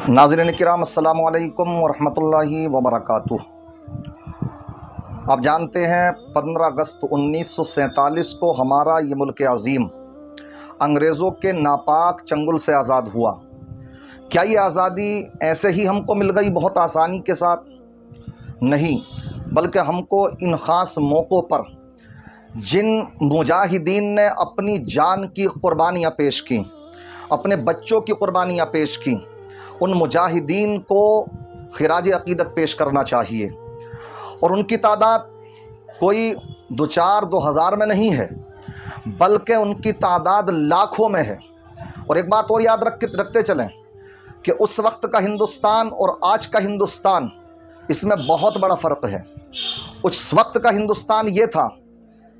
नाज़रीन किराम अस्सलामु अलैकुम वरहमतुल्लाहि वबरकातुह। आप जानते हैं 15 अगस्त 1947 को हमारा ये मुल्क अज़ीम अंग्रेज़ों के नापाक चंगुल से आज़ाद हुआ। क्या ये आज़ादी ऐसे ही हमको मिल गई बहुत आसानी के साथ? नहीं, बल्कि हमको इन ख़ास मौक़ों पर जिन मुजाहिदीन ने अपनी जान की क़ुरबानियाँ पेश की, अपने बच्चों की क़ुरबानियाँ पेश की, उन मुजाहिदीन को खिराज अक़ीदत पेश करना चाहिए। और उनकी तादाद कोई 2-4-2000 में नहीं है, बल्कि उनकी तादाद लाखों में है। और एक बात और याद रखते चलें कि उस वक्त का हिंदुस्तान और आज का हिंदुस्तान, इसमें बहुत बड़ा फ़र्क है। उस वक्त का हिंदुस्तान ये था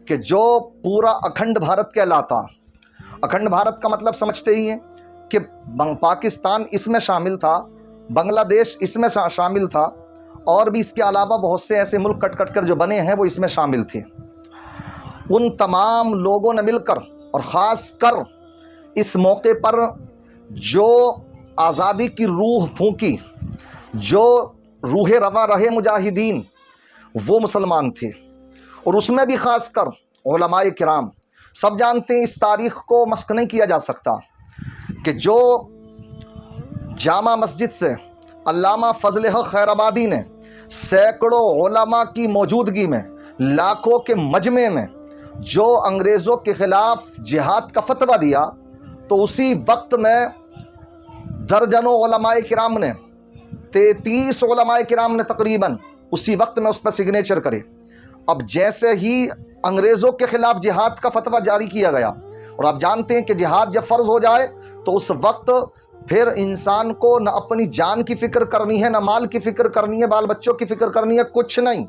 कि जो पूरा अखंड भारत कहलाता, अखंड भारत का मतलब समझते ही हैं कि पाकिस्तान इसमें शामिल था, बांग्लादेश इसमें शामिल था, और भी इसके अलावा बहुत से ऐसे मुल्क कट कर जो बने हैं वो इसमें शामिल थे। उन तमाम लोगों ने मिलकर और ख़ास कर इस मौके पर जो आज़ादी की रूह फूंकी, जो रूह रवा रहे मुजाहिदीन, वो मुसलमान थे। और उसमें भी ख़ास कर उलमाए किराम। सब जानते हैं, इस तारीख़ को मस्क नहीं किया जा सकता कि जो जामा मस्जिद से अल्लामा फजल हक खैराबादी ने सैकड़ों उलमा की मौजूदगी में, लाखों के मजमे में जो अंग्रेज़ों के ख़िलाफ़ जिहाद का फतवा दिया, तो उसी वक्त में दर्जनों उलमाए किराम ने, 33 उलमाए किराम ने तकरीबन उसी वक्त में उस पर सिग्नेचर करे। अब जैसे ही अंग्रेज़ों के ख़िलाफ़ जिहाद का फतवा जारी किया गया, और आप जानते हैं कि जिहाद जब फ़र्ज़ हो जाए तो उस वक्त फिर इंसान को न अपनी जान की फ़िक्र करनी है, न माल की फ़िक्र करनी है, बाल बच्चों की फ़िक्र करनी है, कुछ नहीं।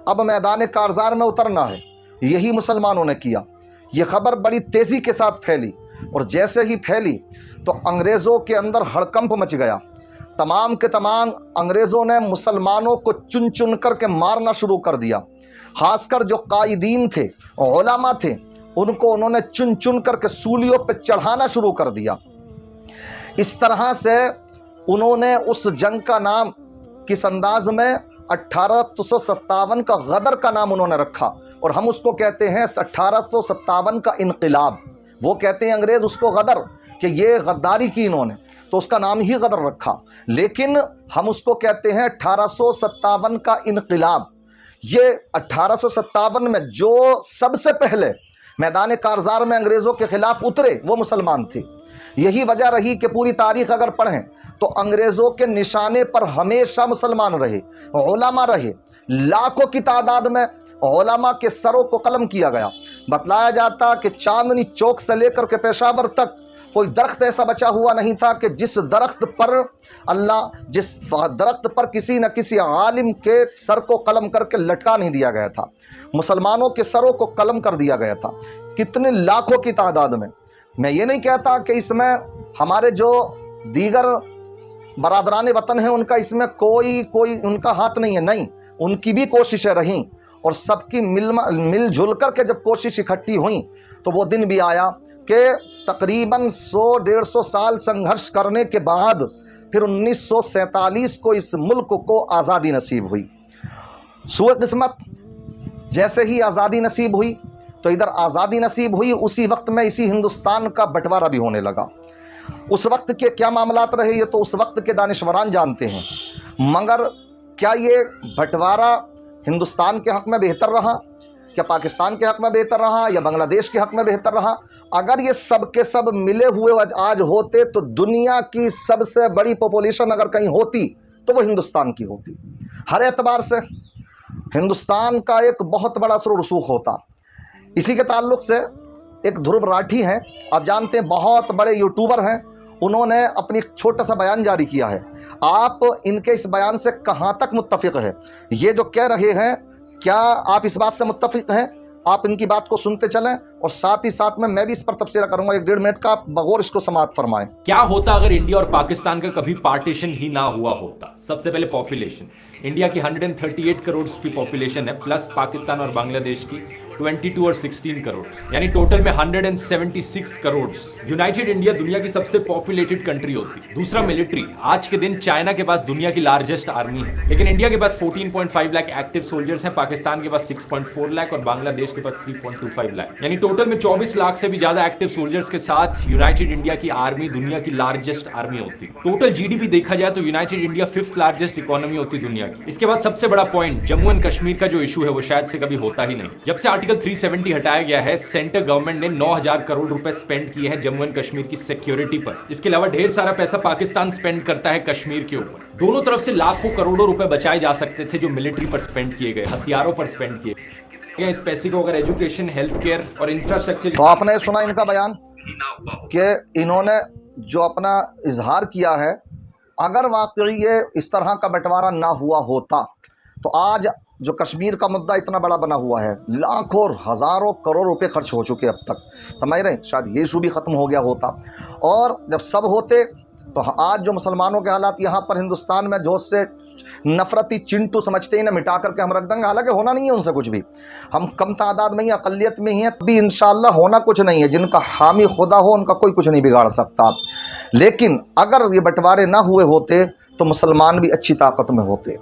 अब मैदान कारज़ार में उतरना है। यही मुसलमानों ने किया। ये ख़बर बड़ी तेज़ी के साथ फैली, और जैसे ही फैली तो अंग्रेज़ों के अंदर हड़कंप मच गया। तमाम के तमाम अंग्रेज़ों ने मुसलमानों को चुन चुन करके मारना शुरू कर दिया। ख़ासकर जो कायदीन थे, उलमा थे, उनको उन्होंने चुन चुन करके सूलियों पर चढ़ाना शुरू कर दिया। इस तरह से उन्होंने उस जंग का नाम किस अंदाज में 1857 का गदर का नाम उन्होंने रखा, और हम उसको कहते हैं 1857 का इनकलाब। वो कहते हैं अंग्रेज़ उसको गदर, कि ये गद्दारी की इन्होंने, तो उसका नाम ही गदर रखा। लेकिन हम उसको कहते हैं 1857 का इनकलाब। ये 1857 में जो सबसे पहले मैदान कारज़ार में अंग्रेज़ों के ख़िलाफ़ उतरे वो मुसलमान थे। यही वजह रही कि पूरी तारीख़ अगर पढ़ें तो अंग्रेज़ों के निशाने पर हमेशा मुसलमान रहे, उलमा रहे। लाखों की तादाद में उलमा के सरों को कलम किया गया। बतलाया जाता कि चांदनी चौक से लेकर के पेशावर तक कोई दरख्त ऐसा बचा हुआ नहीं था कि जिस दरख्त पर किसी न किसी आलिम के सर को कलम करके लटका नहीं दिया गया था। मुसलमानों के सरों को कलम कर दिया गया था, कितने लाखों की तादाद में। मैं ये नहीं कहता कि इसमें हमारे जो दीगर बरादरान वतन हैं उनका इसमें कोई उनका हाथ नहीं है, नहीं, उनकी भी कोशिशें रहीं, और सबकी मिलजुल कर के जब कोशिश इकट्ठी हुई तो वो दिन भी आया कि तकरीबन 100-150 साल संघर्ष करने के बाद फिर 1947 को इस मुल्क को आज़ादी नसीब हुई। सूए किस्मत, जैसे ही आज़ादी नसीब हुई तो इधर आज़ादी नसीब हुई, उसी वक्त में इसी हिंदुस्तान का बंटवारा भी होने लगा। उस वक्त के क्या मामलात रहे ये तो उस वक्त के दानिशवरान जानते हैं, मगर क्या ये बंटवारा हिंदुस्तान के हक़ में बेहतर रहा, क्या पाकिस्तान के हक़ में बेहतर रहा, या बांग्लादेश के हक़ में बेहतर रहा? अगर ये सब के सब मिले हुए आज होते तो दुनिया की सबसे बड़ी पॉपुलेशन अगर कहीं होती तो वो हिंदुस्तान की होती। हर एतबार से हिंदुस्तान का एक बहुत बड़ा असर रसूख होता। इसी के ताल्लुक़ से एक ध्रुव राठी हैं, आप जानते हैं, बहुत बड़े यूट्यूबर हैं, उन्होंने अपनी एक छोटा सा बयान जारी किया है। आप इनके इस बयान से कहाँ तक मुत्तफ़िक़ है? ये जो कह रहे हैं, क्या आप इस बात से मुत्तफ़िक़ हैं? आप इनकी बात को सुनते चलें, और साथ ही साथ में मैं भी इस पर तबसरा करूंगा 1-1.5 मिनट का, बगौर इसको समाअत फरमाएं। क्या होता अगर इंडिया और पाकिस्तान का कभी पार्टीशन ही ना हुआ होता? सबसे पहले पॉपुलेशन, इंडिया की 138 करोड़ की पॉपुलेशन है, प्लस पाकिस्तान और बांग्लादेश की 22 और 16 करोड़, यानी टोटल में 176 करोड़। यूनाइटेड इंडिया दुनिया की सबसे पॉपुलेटेड कंट्री होती। दूसरा मिलिट्री, आज के दिन चाइना के पास दुनिया की लार्जेस्ट आर्मी है, लेकिन इंडिया के पास 14.5 लाख एक्टिव सोल्जर्स हैं, पाकिस्तान के पास 6.4 लाख और बांग्लादेश के पास 3.25 लाख, यानी टोटल में 24 लाख से भी ज्यादा एक्टिव सोल्जर्स के साथ यूनाइटेड इंडिया की आर्मी दुनिया की लार्जेस्ट आर्मी होती। टोटल जीडीपी देखा जाए तो United India 5th largest economy होती दुनिया की। इसके बाद सबसे बड़ा पॉइंट, जम्मू एंड कश्मीर का जो इशू है वो शायद से कभी होता ही नहीं। जब से आर्टिकल 370 हटाया गया है, सेंट्रल गवर्नमेंट ने 9,000 करोड़ रुपए स्पेंड किए हैं जम्मू एंड कश्मीर की सिक्योरिटी पर। इसके अलावा ढेर सारा पैसा पाकिस्तान स्पेंड करता है कश्मीर के ऊपर। दोनों तरफ से लाखों करोड़ों रुपए बचाए जा सकते थे जो मिलिट्री पर स्पेंड किए गए, हथियारों पर स्पेंड किए गए। इस पैसे को अगर एजुकेशन, हेल्थ केयर और इंफ्रास्ट्रक्चर। तो आपने सुना इनका बयान कि इन्होंने जो अपना इजहार किया है, अगर वाकई ये इस तरह का बंटवारा ना हुआ होता तो आज जो कश्मीर का मुद्दा इतना बड़ा बना हुआ है, लाखों और हज़ारों करोड़ रुपए खर्च हो चुके अब तक, समझ रहे हैं, शायद ये इशू भी ख़त्म हो गया होता। और जब सब होते तो आज जो मुसलमानों के हालात यहाँ पर हिंदुस्तान में जो से नफरती चिंटू समझते ही ना मिटा करके हम रख देंगे, हालांकि होना नहीं है उनसे कुछ भी। हम कम तादाद में ही, अक़लियत में ही हैं, तभी इंशाअल्लाह होना कुछ नहीं है। जिनका हामी खुदा हो उनका कोई कुछ नहीं बिगाड़ सकता। लेकिन अगर ये बंटवारे ना हुए होते तो मुसलमान भी अच्छी ताकत में होते।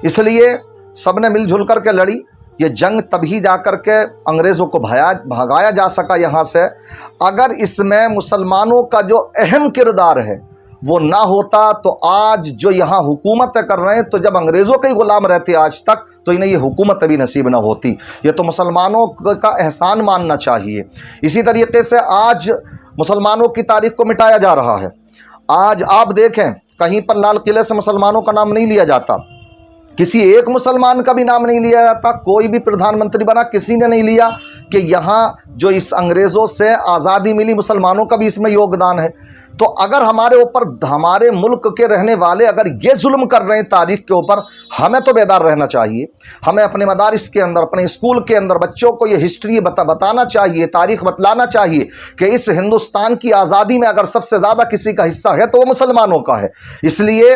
इसलिए सब ने मिलजुल कर के लड़ी ये जंग, तभी जा कर के अंग्रेज़ों को भगाया जा सका यहाँ से। अगर इसमें मुसलमानों का जो अहम किरदार है वो ना होता तो आज जो यहाँ हुकूमतें कर रहे हैं, तो जब अंग्रेज़ों के ही गुलाम रहते आज तक तो इन्हें ये हुकूमत भी नसीब ना होती। ये तो मुसलमानों का एहसान मानना चाहिए। इसी तरीके से आज मुसलमानों की तारीख को मिटाया जा रहा है। आज आप देखें कहीं पर लाल किले से मुसलमानों का नाम नहीं लिया जाता, किसी एक मुसलमान का भी नाम नहीं लिया जाता। कोई भी प्रधानमंत्री बना किसी ने नहीं लिया कि यहाँ जो इस अंग्रेज़ों से आज़ादी मिली मुसलमानों का भी इसमें योगदान है। तो अगर हमारे ऊपर, हमारे मुल्क के रहने वाले अगर ये जुल्म कर रहे हैं तारीख के ऊपर, हमें तो बेदार रहना चाहिए। हमें अपने मदारिस के अंदर, अपने स्कूल के अंदर बच्चों को ये हिस्ट्री बताना चाहिए, तारीख बतलाना चाहिए कि इस हिंदुस्तान की आज़ादी में अगर सबसे ज़्यादा किसी का हिस्सा है तो वो मुसलमानों का है। इसलिए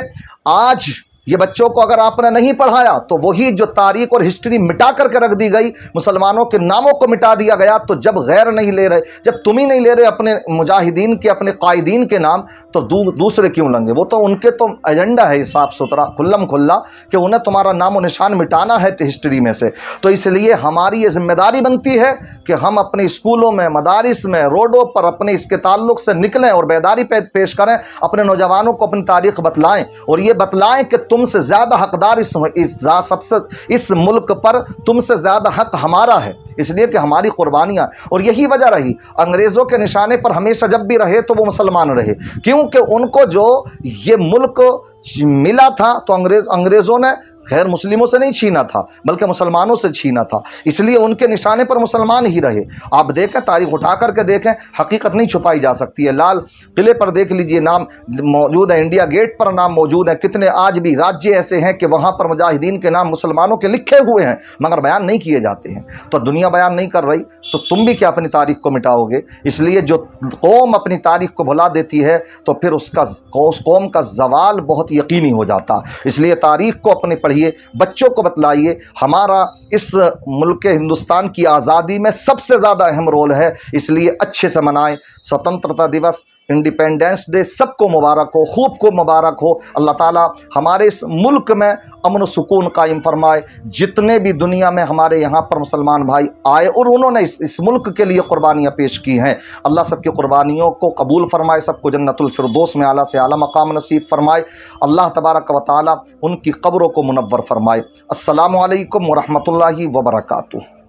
आज ये बच्चों को अगर आपने नहीं पढ़ाया तो वही जो तारीख और हिस्ट्री मिटा करके रख दी गई, मुसलमानों के नामों को मिटा दिया गया। तो जब गैर नहीं ले रहे, जब तुम ही नहीं ले रहे अपने मुजाहिदीन के, अपने कायदीन के नाम, तो दूसरे क्यों लेंगे? वो तो उनके तो एजेंडा है साफ सुथरा, खुल्लम खुल्ला, कि उन्हें तुम्हारा नाम और निशान मिटाना है हिस्ट्री में से। तो इसलिए हमारी ये जिम्मेदारी बनती है कि हम अपने स्कूलों में, मदारिस में, रोडों पर अपने इसके ताल्लुक से निकलें और बेदारी पेश करें, अपने नौजवानों को अपनी तारीख बतलाएं और ये बतलाएं कि तुमसे ज्यादा हकदार इस मुल्क पर तुमसे ज्यादा हक हमारा है, इसलिए कि हमारी कुर्बानियां। और यही वजह रही अंग्रेजों के निशाने पर हमेशा जब भी रहे तो वो मुसलमान रहे, क्योंकि उनको जो ये मुल्क मिला था तो अंग्रेजों ने गैर मुस्लिमों से नहीं छीना था बल्कि मुसलमानों से छीना था। इसलिए उनके निशाने पर मुसलमान ही रहे। आप देखें, तारीख उठा करके देखें, हकीकत नहीं छुपाई जा सकती है। लाल किले पर देख लीजिए, नाम मौजूद है, इंडिया गेट पर नाम मौजूद है। कितने आज भी राज्य ऐसे हैं कि वहाँ पर मुजाहिदीन के नाम मुसलमानों के लिखे हुए हैं मगर बयान नहीं किए जाते हैं। तो दुनिया बयान नहीं कर रही तो तुम भी क्या अपनी तारीख को मिटाओगे? इसलिए जो कौम अपनी तारीख को भुला देती है तो फिर उस कौम का जवाल बहुत यकीनी हो जाता। इसलिए तारीख को अपने पढ़िए, बच्चों को बतलाइए। हमारा इस मुल्क हिंदुस्तान की आज़ादी में सबसे ज़्यादा अहम रोल है, इसलिए अच्छे से मनाएं। स्वतंत्रता दिवस, इंडिपेंडेंस डे सबको मुबारक हो, खूब खूब मुबारक हो। अल्लाह ताला हमारे इस मुल्क में अमन सुकून कायम फरमाए। जितने भी दुनिया में हमारे यहाँ पर मुसलमान भाई आए और उन्होंने इस मुल्क के लिए कुर्बानियाँ पेश की हैं, अल्लाह सबकी कुर्बानियों को कबूल फरमाए, सबको जन्नतुल फिरदौस में आला से आला मकाम नसीब फरमाए। अल्लाह तबारक व तआला उनकी कब्रों को मुनव्वर फरमाए। अस्सलामु अलैकुम व रहमतुल्लाहि व बरकातुहू।